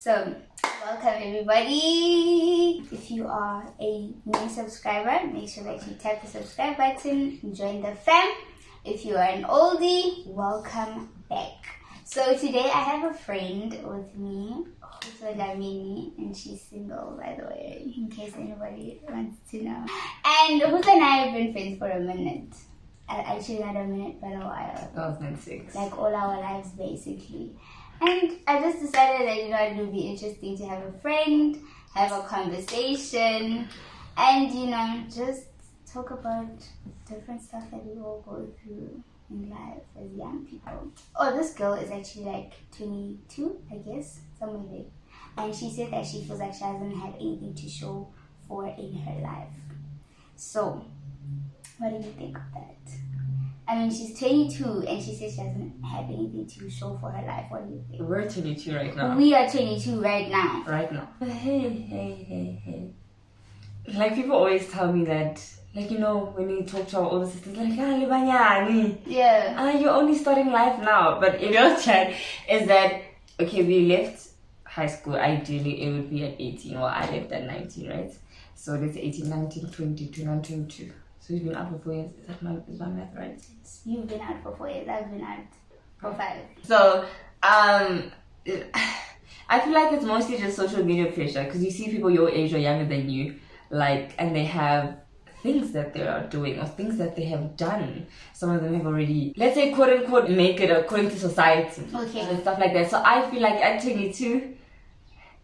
So, welcome everybody. If you are a new subscriber, make sure that you tap the subscribe button and join the fam. If you are an oldie, welcome back. So today I have a friend with me, Khutso Dlamini, and she's single, by the way, in case anybody wants to know. And Khutso and I have been friends for a minute. Actually not a minute, but a while. 2006. Like all our lives, basically. And I just decided that, it would be interesting to have a friend, have a conversation, and, just talk about different stuff that we all go through in life as young people. Oh, this girl is actually like 22, I guess, somewhere there. And she said that she feels like she hasn't had anything to show for in her life. So, what do you think of that? I mean, she's 22 and she says she doesn't have anything to show for her life. What do you think? We're 22 right now. We are 22 right now. Right now. Hey. Like, people always tell me that, like, when you talk to our older sisters, like, Yeah. you're only starting life now. But in your chat is that, okay, we left high school. Ideally, it would be at 18. Well, I left at 19, right? So let's say 18, 19, 20, 21, 22. So you've been out for 4 years. Is my math right? You've been out for 4 years. I've been out for 5. So, I feel like it's mostly just social media pressure because you see people your age or younger than you, like, and they have things that they are doing or things that they have done. Some of them have already, let's say, quote unquote, make it according to society. Okay. And stuff like that. So I feel like at 22,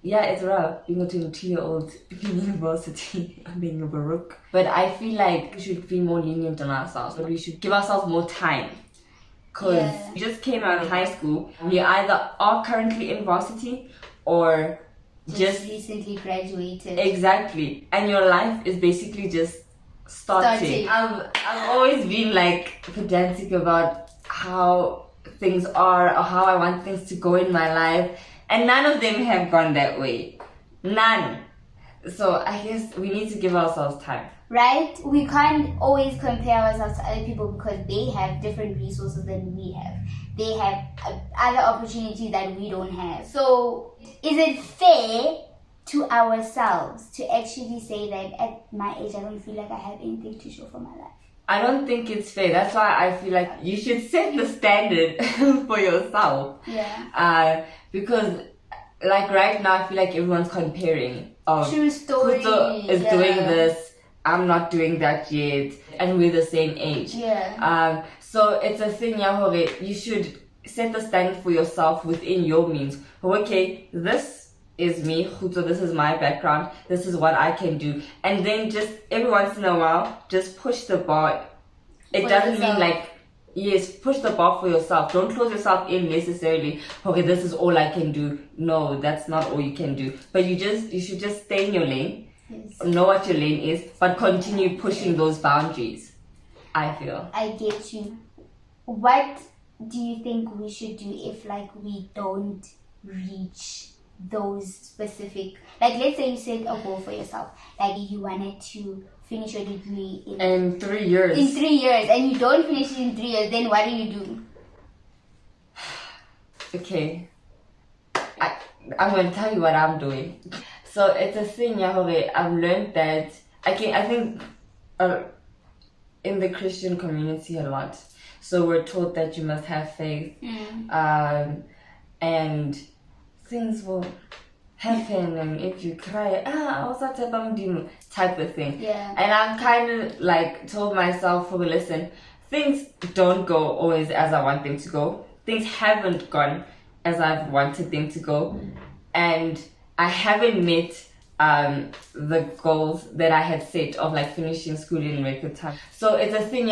yeah, it's rough being a 22-year-old in university and being a baroque. But I feel like we should be more lenient on ourselves. But we should give ourselves more time. Because you just came out of high school. You either are currently in varsity or just recently graduated. Exactly. And your life is basically just starting. I've always been like pedantic about how things are or how I want things to go in my life. And none of them have gone that way. None. So I guess we need to give ourselves time. Right? We can't always compare ourselves to other people because they have different resources than we have. They have other opportunities that we don't have. So is it fair to ourselves to actually say that at my age I don't feel like I have anything to show for my life? I don't think it's fair. That's why I feel like you should set the standard for yourself. Yeah. Because like right now I feel like everyone's comparing. True story. Khutso is doing this, I'm not doing that yet, and we're the same age. Yeah. So it's a thing, you should set the standard for yourself within your means. Okay, this is me, Khutso, this is my background, this is what I can do. And then just every once in a while, just push the bar. It doesn't mean like, yes, push the bar for yourself. Don't close yourself in necessarily. Okay, this is all I can do. No, that's not all you can do. But you should just stay in your lane. Yes. Know what your lane is, but continue pushing those boundaries. I feel. I get you. What do you think we should do if we don't reach those specific, let's say you set a goal for yourself, you wanted to finish your degree in 3 years. In 3 years, and you don't finish it in 3 years, then what do you do? Okay, I'm going to tell you what I'm doing. So it's a thing, I've learned that, I think in the Christian community a lot. So we're taught that you must have faith, and things will happen, and if you cry, type of thing. Yeah. And I'm kind of told myself, listen, things don't go always as I want them to go. Things haven't gone as I've wanted them to go, and I haven't met the goals that I had set of finishing school in record time. So it's a thing,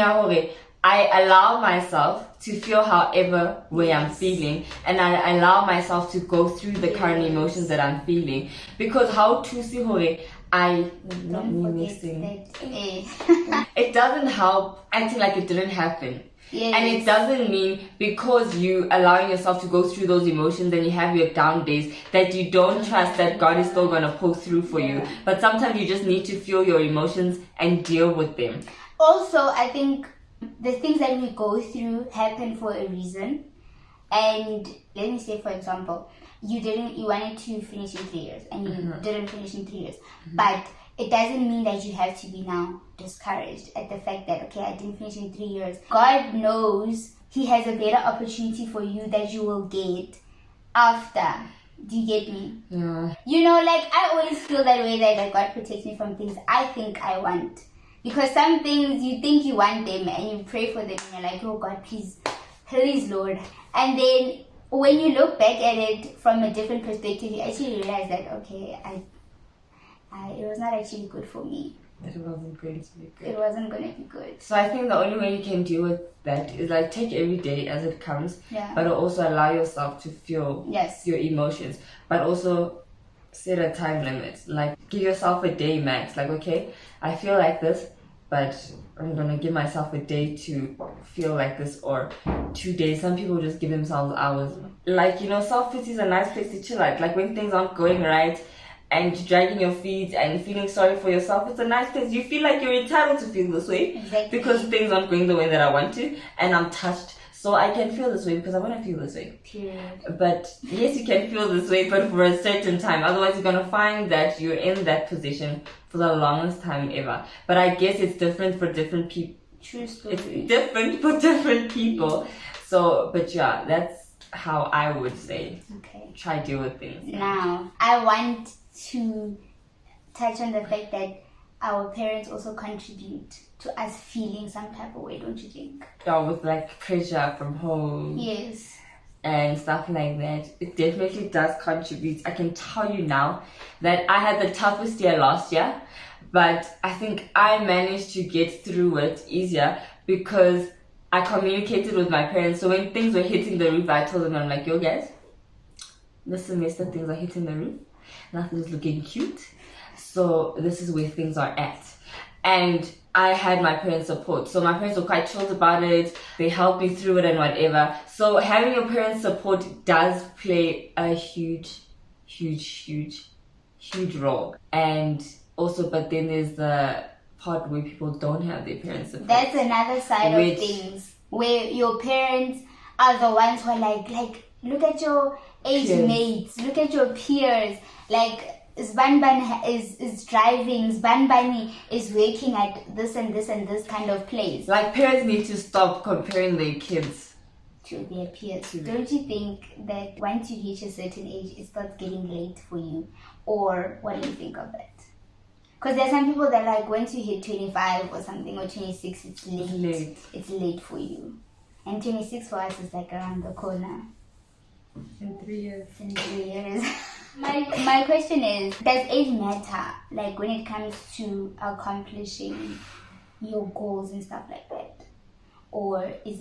I allow myself to feel however way I'm feeling, and I allow myself to go through the current emotions that I'm feeling, because how to see it doesn't help acting like it didn't happen. Yes. And it doesn't mean because you allowing yourself to go through those emotions and you have your down days that you don't trust that God is still going to pull through for you. But sometimes you just need to feel your emotions and deal with them. Also, I think the things that we go through happen for a reason. and let me say, for example, you wanted to finish in 3 years and you didn't finish in 3 years, but it doesn't mean that you have to be now discouraged at the fact that, okay, I didn't finish in 3 years. God knows He has a better opportunity for you that you will get after. Do you get me? Yeah. You know, like, I always feel that way, that like, God protects me from things I think I want. Because some things you think you want them and you pray for them and you're like, oh God, please, Lord. And then when you look back at it from a different perspective, you actually realize that, okay, it was not actually good for me. It wasn't going to be good. It wasn't going to be good. So I think the only way you can deal with that is like take every day as it comes, but also allow yourself to feel your emotions, but also set a time limit. Like give yourself a day max. Like, okay, I feel like this, but I'm gonna give myself a day to feel like this, or 2 days. Some people just give themselves hours. Like, you know, self-pity is a nice place to chill at. Like when things aren't going right and you're dragging your feet and feeling sorry for yourself, it's a nice place. You feel like you're entitled to feel this way because things aren't going the way that I want to, and I'm touched, so I can feel this way because I want to feel this way. Period. But yes, you can feel this way, but for a certain time. Otherwise, you're gonna find that you're in that position for the longest time ever. But I guess it's different for different people. True story. It's different for different people. So, but yeah, that's how I would say. Okay. Try deal with things. Now, I want to touch on the fact that our parents also contribute to us feeling some type of way, don't you think? Yeah, with like pressure from home. Yes. And stuff like that. It definitely does contribute. I can tell you now that I had the toughest year last year, but I think I managed to get through it easier because I communicated with my parents. So when things were hitting the roof, I told them, I'm like, yo guys, this semester things are hitting the roof. Nothing's looking cute. So this is where things are at. And I had my parents' support. So my parents were quite chilled about it. They helped me through it and whatever. So having your parents' support does play a huge role. And also, but then there's the part where people don't have their parents' support. That's another side of things, where your parents are the ones who are like, look at your age mates, look at your peers, like Zbanban is driving, Zbanbani is working at this and this and this kind of place. Like parents need to stop comparing their kids to their peers. Don't you think that once you reach a certain age, it starts getting late for you? Or what do you think of that? Because there are some people that like once you hit 25 or something, or 26, it's late. It's late for you. And 26 for us is like around the corner. In 3 years. In 3 years. My question is, does age matter? Like when it comes to accomplishing your goals and stuff like that? Or does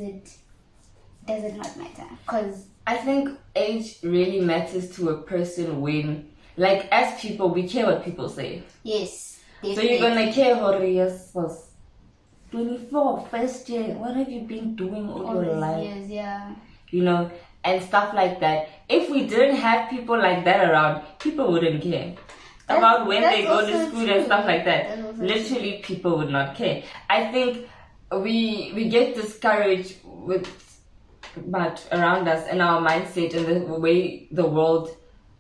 it not matter? Because I think age really matters to a person when, like as people, we care what people say. Yes. Definitely. So you're gonna care how yes was 24, first year, what have you been doing all your life? Years, yeah. You know, and stuff like that. If we didn't have people like that around, people wouldn't care about when they go to school and stuff like that. Literally, people would not care. I think we get discouraged with but around us and our mindset and the way the world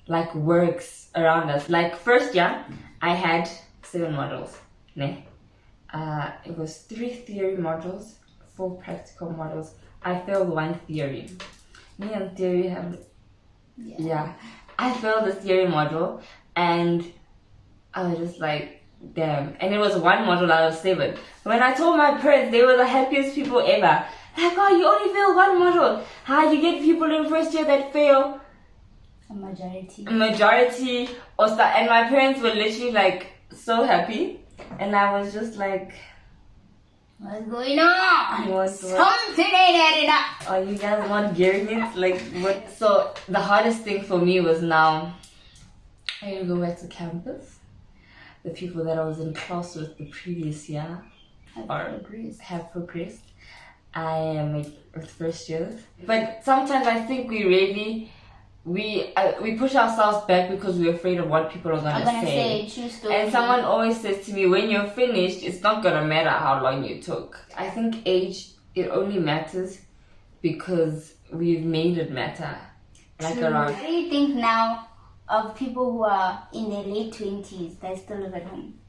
like works around us. Like first year, I had 7 modules. It was 3 theory modules, 4 practical modules. I failed 1 theory. Me and theory have, I failed the theory module, and I was just like, damn. And it was 1 module out of 7. When I told my parents, they were the happiest people ever. Like, oh, you only failed 1 module. How you get people in first year that fail? A majority or stuff. And my parents were literally like so happy, and I was just like, what's going on? Something ain't adding up. Are you guys not getting it? Like what? So the hardest thing for me was now I need to go back to campus. The people that I was in class with the previous year have progressed. I am with first years, but sometimes I think we push ourselves back because we're afraid of what people are gonna say. And someone always says to me, when you're finished, it's not gonna matter how long you took. I think age, it only matters because we've made it matter. Like True. around. What do you think now of people who are in their late 20s that still live at home?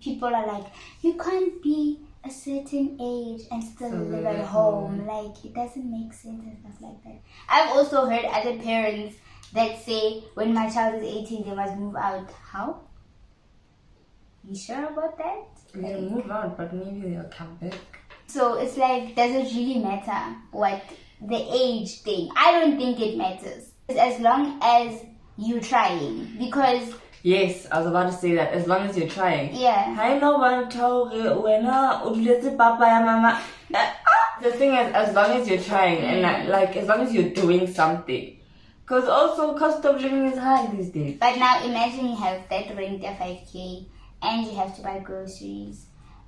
People are like, you can't be a certain age and still live at home. Like, it doesn't make sense and stuff like that. I've also heard other parents that say when my child is 18, they must move out. How? You sure about that? They'll move out, but maybe they'll come back. So it's like, does it really matter what the age thing? I don't think it matters. As long as you're trying. Because... Yes, I was about to say that. As long as you're trying. Yeah. I know one told papa ya mama. The thing is, as long as you're trying and like as long as you're doing something, because also cost of living is high these days. But now imagine you have that rent of 5K and you have to buy groceries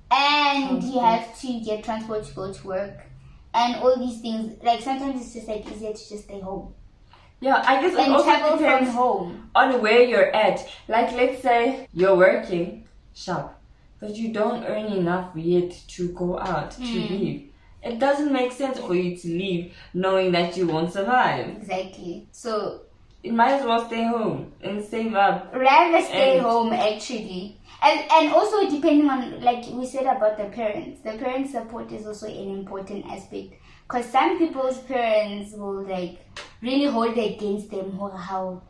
and you have to get transport to go to work and all these things. Like sometimes it's just like easier to just stay home. Yeah, I guess it And also travel depends from home. on where you're at. Like, let's say you're working sharp, but you don't earn enough yet to go out, to leave. It doesn't make sense for you to leave knowing that you won't survive. Exactly. So, you might as well stay home and save up. rather stay home, actually. And also depending on, like we said about the parents' support is also an important aspect. Because some people's parents will like really hold against them, or how,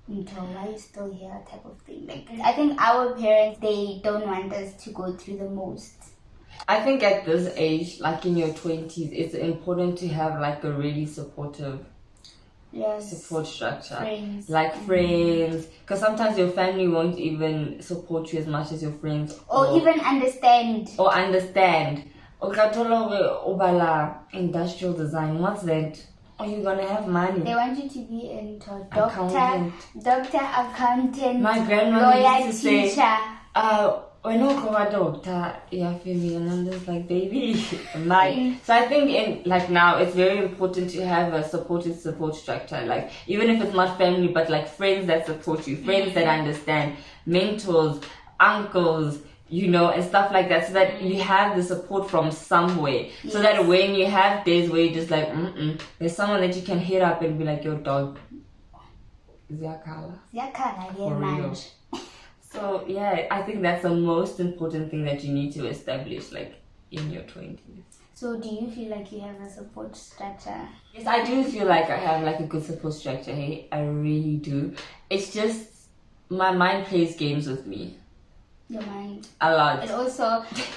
why are you still here, type of thing. Like, I think our parents, they don't want us to go through the most. I think at this age, like in your 20s, it's important to have like a really supportive support structure. Friends. Like friends. Because sometimes your family won't even support you as much as your friends. Or even understand. Or understand. Obala industrial design, what's that? Are you gonna have money? They want you to be into Accountant. doctor, accountant, My grandmother lawyer, used to teacher. say, when I go a doctor, yeah, for me, and I'm just like, baby, my. So I think in like now, it's very important to have a supportive support structure. Like even if it's not family, but like friends that support you, friends that understand, mentors, uncles, and stuff like that, so that you have the support from somewhere. Yes. So that when you have days where you're just like, there's someone that you can hit up and be like, yo, dog, Ziyakhala. For real. So yeah, I think that's the most important thing that you need to establish, like in your 20s. So do you feel like you have a support structure? Yes, I do feel like I have like a good support structure. Hey, I really do. It's just my mind plays games with me. Your mind. A lot. It also,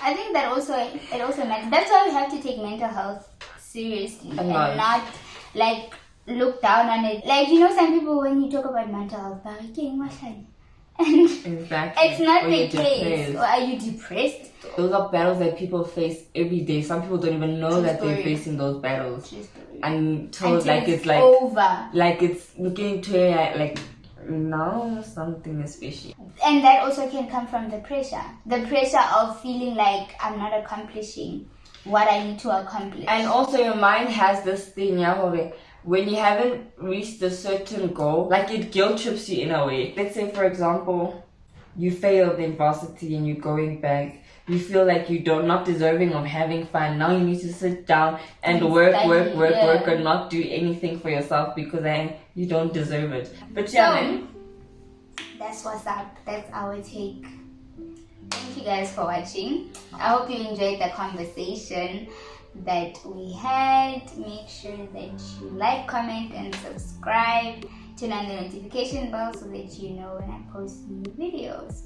I think that also matters. That's why we have to take mental health seriously and not like look down on it. Like some people, when you talk about mental health, they're like, and exactly. It's not or the case. Or are you depressed? Those are battles that people face every day. Some people don't even know that they're facing those battles. Until like it's like over. Like it's looking to like now something is fishy. And that also can come from the pressure. The pressure of feeling like I'm not accomplishing what I need to accomplish. And also your mind has this thing, when you haven't reached a certain goal, like it guilt trips you in a way. Let's say, for example, you failed in varsity and you're going back. You feel like you're not deserving of having fun. Now you need to sit down and work and not do anything for yourself because you don't deserve it. But that's what's up. That's our take. Thank you guys for watching. I hope you enjoyed the conversation that we had. Make sure that you like, comment, and subscribe. Turn on the notification bell so that you know when I post new videos.